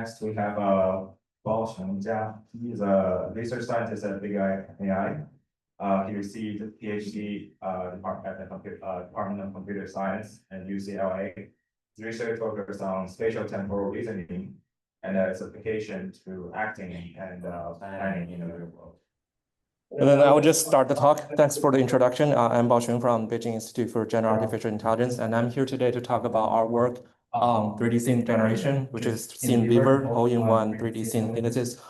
Next, we have Baocheng Jia. He's a research scientist at BIGAI. He received a Ph.D. Department of Computer Science at UCLA. His research focused on spatial temporal reasoning and its application to acting and planning in the real world. And then I will just start the talk. Thanks for the introduction. I'm Baocheng from Beijing Institute for General Artificial Intelligence, and I'm here today to talk about our work on 3D scene generation, which is SceneWeaver, all-in-one 3D scene synthesis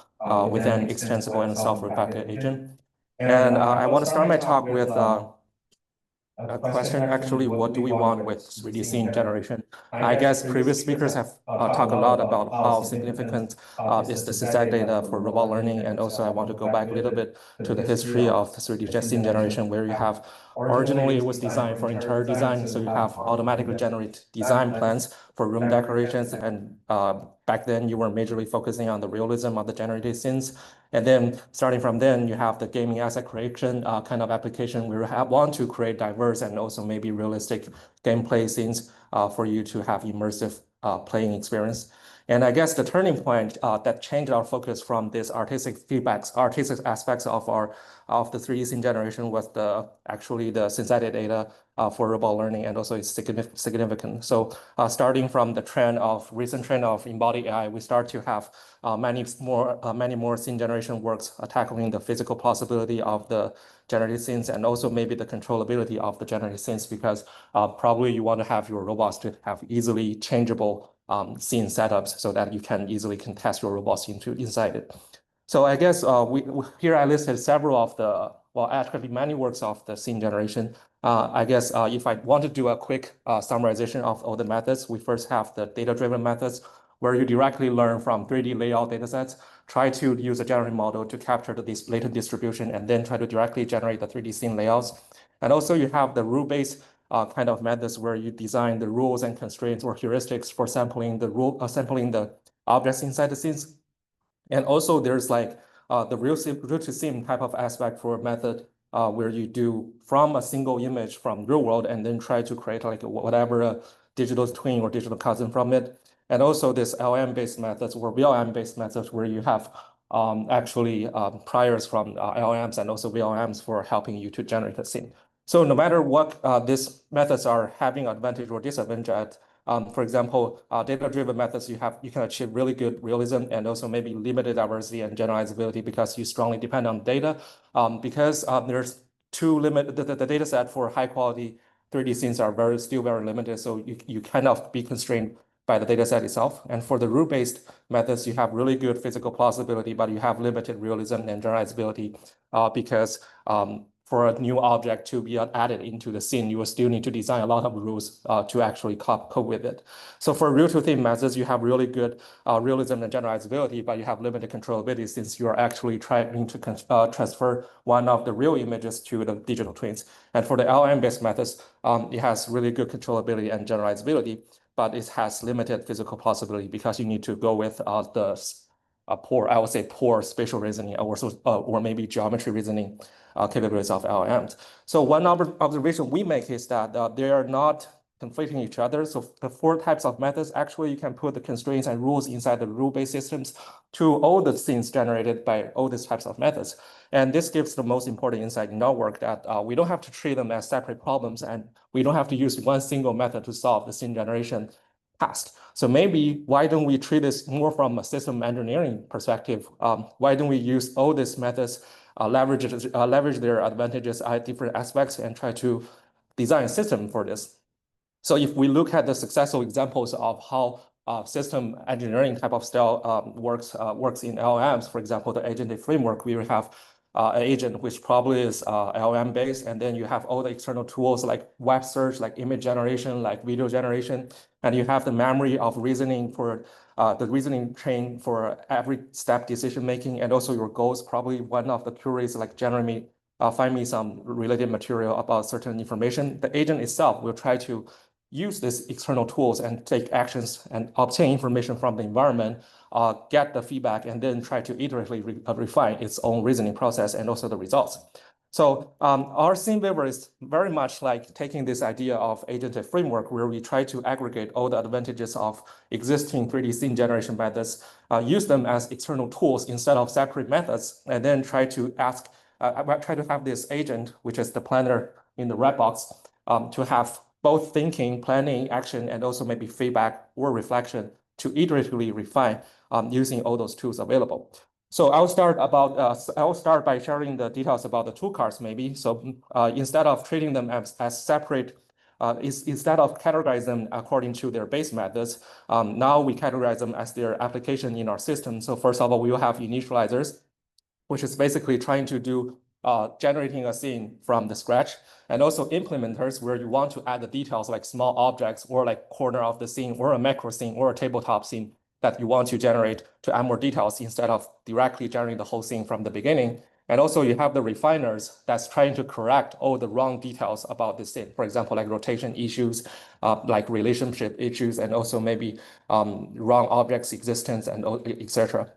with an extensible and self-reflected agent. And I want to start my talk with a question, actually, what do we want with 3D scene generation? I guess previous speakers have talked a lot about how significant is the synthetic data for robot learning. And also I want to go back a little bit to the history of 3D scene generation, where you have originally it was designed for interior design. So you have automatically generate design plans for room decorations. And back then you were majorly focusing on the realism of the generated scenes. And then starting from then, you have the gaming asset creation kind of application where you want to create diverse and also maybe realistic gameplay scenes for you to have immersive playing experience. And I guess the turning point that changed our focus from this artistic aspects of the 3D scene generation was actually the synthetic data for robot learning, and also it's significant. So starting from the recent trend of embodied AI, we start to have many more scene generation works tackling the physical possibility of the generated scenes, and also maybe the controllability of the generated scenes, because probably you want to have your robots to have easily changeable scene setups so that you can easily test your robots inside it. So I guess here I listed several of actually many works of the scene generation. I guess if I want to do a quick summarization of all the methods, we first have the data-driven methods, where you directly learn from 3D layout datasets, try to use a generative model to capture this latent distribution, and then try to directly generate the 3D scene layouts. And also you have the rule-based kind of methods where you design the rules and constraints or heuristics for sampling the objects inside the scenes. And also there's like the real to scene type of aspect for a method where you do from a single image from real world and then try to create like whatever digital twin or digital cousin from it. And also this LM-based methods or VLM-based methods where you have actually priors from LMs and also VLMs for helping you to generate the scene. So no matter what these methods are having advantage or disadvantage at, for example, data-driven methods, you can achieve really good realism and also maybe limited diversity and generalizability because you strongly depend on data. Because there's the data set for high quality 3D scenes are still very limited, so you kind of be constrained by the data set itself. And for the rule-based methods, you have really good physical plausibility, but you have limited realism and generalizability because for a new object to be added into the scene, you will still need to design a lot of rules to actually cope with it. So for real-to-theme methods, you have really good realism and generalizability, but you have limited controllability since you are actually trying to transfer one of the real images to the digital twins. And for the LM-based methods, it has really good controllability and generalizability, but it has limited physical possibility because you need to go with poor spatial reasoning or maybe geometry reasoning capabilities of LLMs. So one observation we make is that they are not conflicting each other. So the 4 types of methods, actually you can put the constraints and rules inside the rule-based systems to all the scenes generated by all these types of methods. And this gives the most important insight in our work that we don't have to treat them as separate problems, and we don't have to use one single method to solve the scene generation task. So maybe why don't we treat this more from a system engineering perspective? Why don't we use all these methods, leverage their advantages at different aspects and try to design a system for this? So if we look at the successful examples of how system engineering type of style works in LLMs, for example, the agentic framework, we have an agent which probably is LLM based, and then you have all the external tools like web search, like image generation, like video generation, and you have the memory of reasoning for the reasoning chain for every step decision making, and also your goals. Probably one of the queries like find me some related material about certain information. The agent itself will try to use these external tools and take actions and obtain information from the environment, get the feedback, and then try to iteratively refine its own reasoning process and also the results. So our SceneWeaver is very much like taking this idea of agentic framework where we try to aggregate all the advantages of existing 3D scene generation methods use them as external tools instead of separate methods, and then try to have this agent, which is the planner in the red box, to have both thinking, planning, action, and also maybe feedback or reflection to iteratively refine using all those tools available. So I'll start by sharing the details about the tool cards maybe. So instead of treating them as separate, instead of categorizing them according to their base methods, now we categorize them as their application in our system. So first of all, we will have initializers, which is basically trying to do generating a scene from the scratch, and also implementers where you want to add the details like small objects or like corner of the scene or a macro scene or a tabletop scene that you want to generate to add more details instead of directly generating the whole scene from the beginning. And also you have the refiners that's trying to correct all the wrong details about the scene. For example, like rotation issues, like relationship issues, and also maybe wrong objects existence and etc.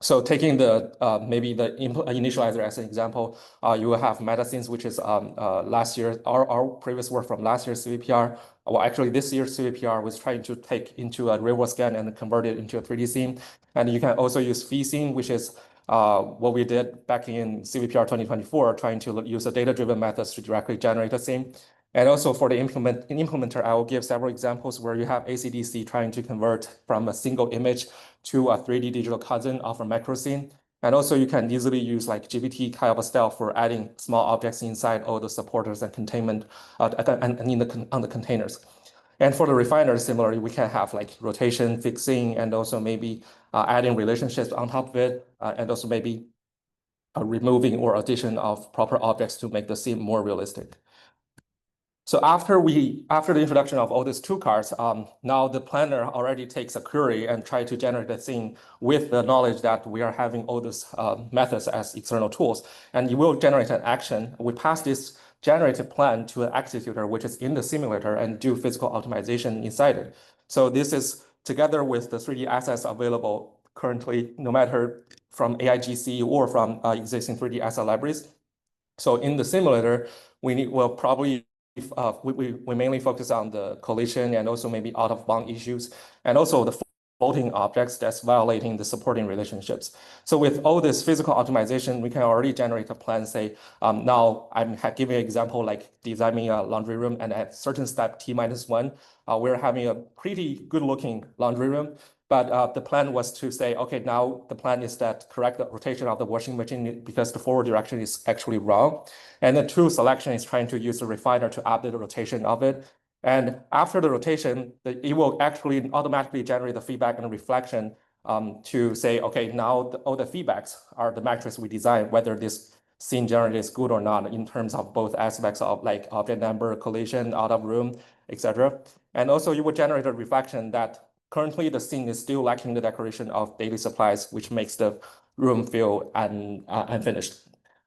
So taking the maybe the initializer as an example, you will have meta-scenes, which is last year, our previous work from last year's CVPR. Well, actually this year's CVPR was trying to take into a real-world scan and convert it into a 3D scene. And you can also use phi-scene, which is what we did back in CVPR 2024, trying to use a data-driven methods to directly generate a scene. And also for the implementer, I will give several examples where you have ACDC trying to convert from a single image to a 3D digital cousin of a macro scene. And also you can easily use like GPT kind of a style for adding small objects inside all the supporters and containment on the containers. And for the refiners, similarly, we can have like rotation, fixing, and also maybe adding relationships on top of it, and also maybe removing or addition of proper objects to make the scene more realistic. So after the introduction of all these tool cards, now the planner already takes a query and try to generate a scene with the knowledge that we are having all these methods as external tools, and you will generate an action. We pass this generated plan to an executor, which is in the simulator, and do physical optimization inside it. So this is together with the 3D assets available currently, no matter from AIGC or from existing 3D asset libraries. So in the simulator, we mainly focus on the collision and also maybe out-of-bound issues, and also the floating objects that's violating the supporting relationships. So with all this physical optimization, we can already generate a plan, say, now I'm giving an example like designing a laundry room, and at certain step T-1, we're having a pretty good looking laundry room. But the plan was to say, okay, now the plan is that correct the rotation of the washing machine because the forward direction is actually wrong. And the tool selection is trying to use the refiner to update the rotation of it. And after the rotation, it will actually automatically generate the feedback and reflection to say, okay, now all the feedbacks are the metrics we design, whether this scene generated is good or not in terms of both aspects of like object number, collision, out of room, etc. And also you will generate a reflection that currently the scene is still lacking the decoration of daily supplies, which makes the room feel unfinished.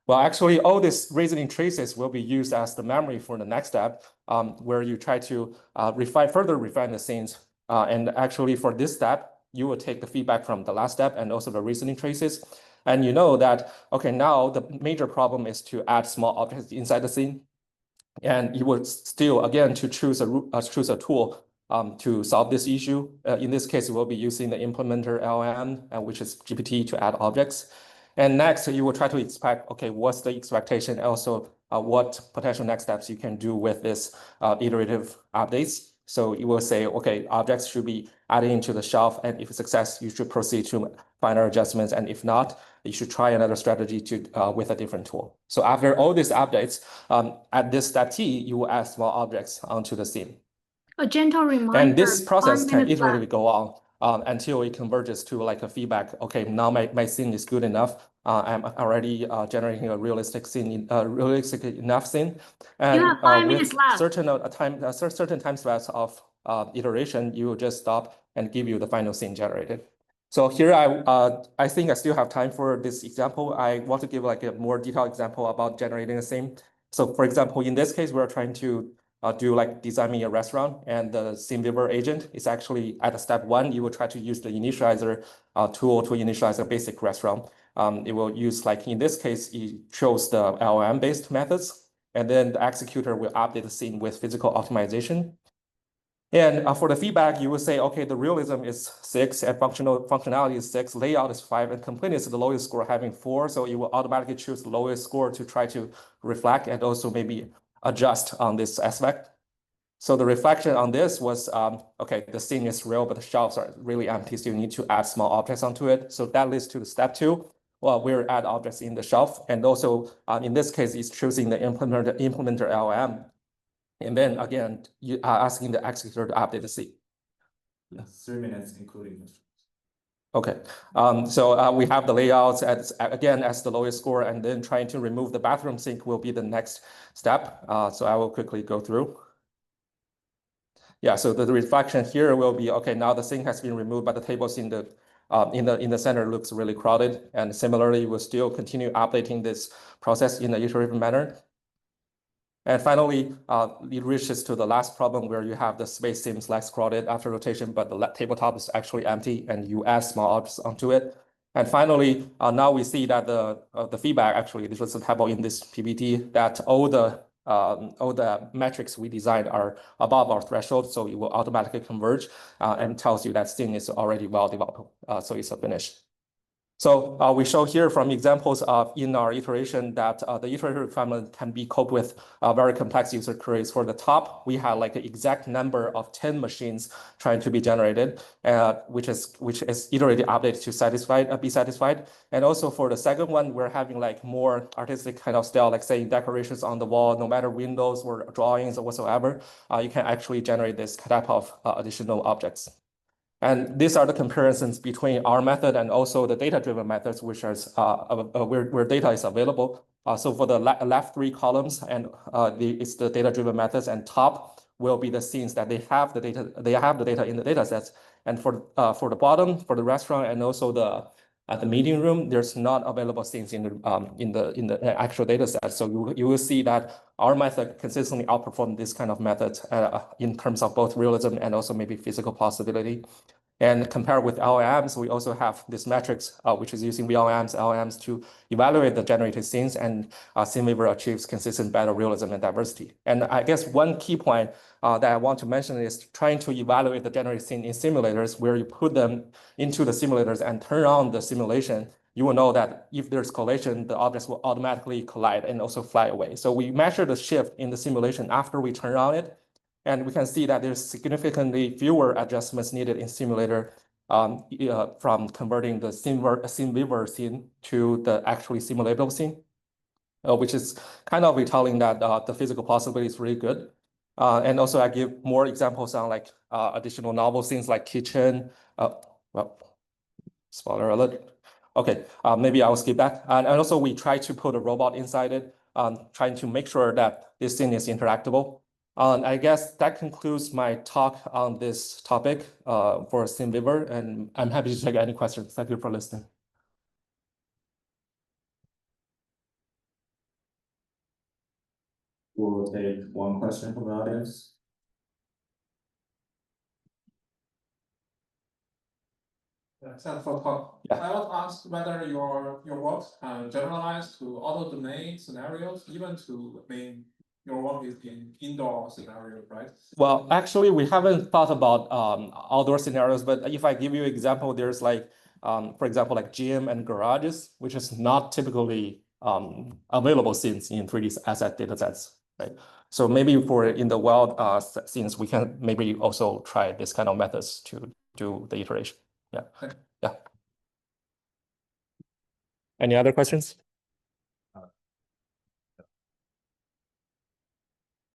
Well, actually, all these reasoning traces will be used as the memory for the next step, where you try to further refine the scenes. And actually, for this step, you will take the feedback from the last step and also the reasoning traces. And you know that, okay, now the major problem is to add small objects inside the scene. And you would still, again, to choose a tool to solve this issue. In this case, we'll be using the implementer LLM, which is GPT, to add objects. And next, you will try to expect, okay, what's the expectation? Also, what potential next steps you can do with this iterative updates. So you will say, okay, objects should be added into the shelf, and if it's success, you should proceed to finer adjustments. And if not, you should try another strategy with a different tool. So after all these updates, at this step T, you will add small objects onto the scene. A gentle reminder. And this process can iteratively go on until it converges to like a feedback. Okay, now my scene is good enough. I'm already generating a realistic scene, realistic enough scene. And you have 5 minutes left. Certain time steps of iteration, you will just stop and give you the final scene generated. So here I think I still have time for this example. I want to give like a more detailed example about generating a scene. So for example, in this case, we're trying to do like designing a restaurant, and the SceneWeaver agent is actually at step 1. You will try to use the initializer tool to initialize a basic restaurant. It will use, like in this case, it shows the LLM based methods, and then the executor will update the scene with physical optimization. And for the feedback, you will say, okay, the realism is 6 and functionality is 6, layout is 5, and completeness is the lowest score having 4. So you will automatically choose the lowest score to try to reflect and also maybe adjust on this aspect. So the reflection on this was, okay, the scene is real, but the shelves are really empty. So you need to add small objects onto it. So that leads to the step 2. Well, we'll add objects in the shelf. And also in this case, it's choosing the implementer LM. And then again, you are asking the executor to update the scene. 3 minutes including. Okay, so we have the layouts as the lowest score, and then trying to remove the bathroom sink will be the next step. So I will quickly go through. Yeah, so the reflection here will be, okay, now the sink has been removed, but the tables in the center looks really crowded. And similarly, we'll still continue updating this process in an iterative manner. And finally, it reaches to the last problem where you have the space seems less crowded after rotation, but the tabletop is actually empty, and you add small objects onto it. And finally, now we see that the feedback actually, this was a table in this PPT, that all the metrics we designed are above our threshold, so it will automatically converge and tells you that scene is already well developed, so it's a finish. So we show here from examples of in our iteration that the iterative refinement can be coped with very complex user queries. For the top, we have like an exact number of 10 machines trying to be generated, which is iteratively updated to be satisfied. And also for the second one, we're having like more artistic kind of style, like saying decorations on the wall, no matter windows or drawings or whatsoever, you can actually generate this type of additional objects. And these are the comparisons between our method and also the data-driven methods, which is where data is available. So for the left 3 columns, and it's the data-driven methods, and top will be the scenes that they have the data in the data sets. And for the bottom, for the restaurant and also the meeting room, there's not available scenes in the actual data set. So you will see that our method consistently outperforms this kind of method in terms of both realism and also maybe physical possibility. And compared with LLMs, we also have this metrics, which is using LLMs to evaluate the generated scenes, and SceneWeaver achieves consistent better realism and diversity. And I guess one key point that I want to mention is trying to evaluate the generated scene in simulators, where you put them into the simulators and turn on the simulation. You will know that if there's collision, the objects will automatically collide and also fly away. So we measure the shift in the simulation after we turn on it. And we can see that there's significantly fewer adjustments needed in simulator from converting the SceneWeaver scene to the actually simulatable scene, which is kind of retelling that the physical possibility is really good. And also I give more examples on like additional novel scenes like kitchen. Well, spoiler alert. Okay, maybe I'll skip that. And also we try to put a robot inside it, trying to make sure that this scene is interactable. I guess that concludes my talk on this topic for SceneWeaver, and I'm happy to take any questions. Thank you for listening. We'll take one question from the audience. Thanks for talk. Yeah. I want to ask whether your work generalized to auto domain scenarios, even to your work is in indoor scenarios, right? Well, actually, we haven't thought about outdoor scenarios, but if I give you an example, there's like, for example, like gym and garages, which is not typically available scenes in 3D asset datasets, right? So maybe for in the wild scenes, we can maybe also try this kind of methods to do the iteration. Yeah. Okay. Yeah. Any other questions?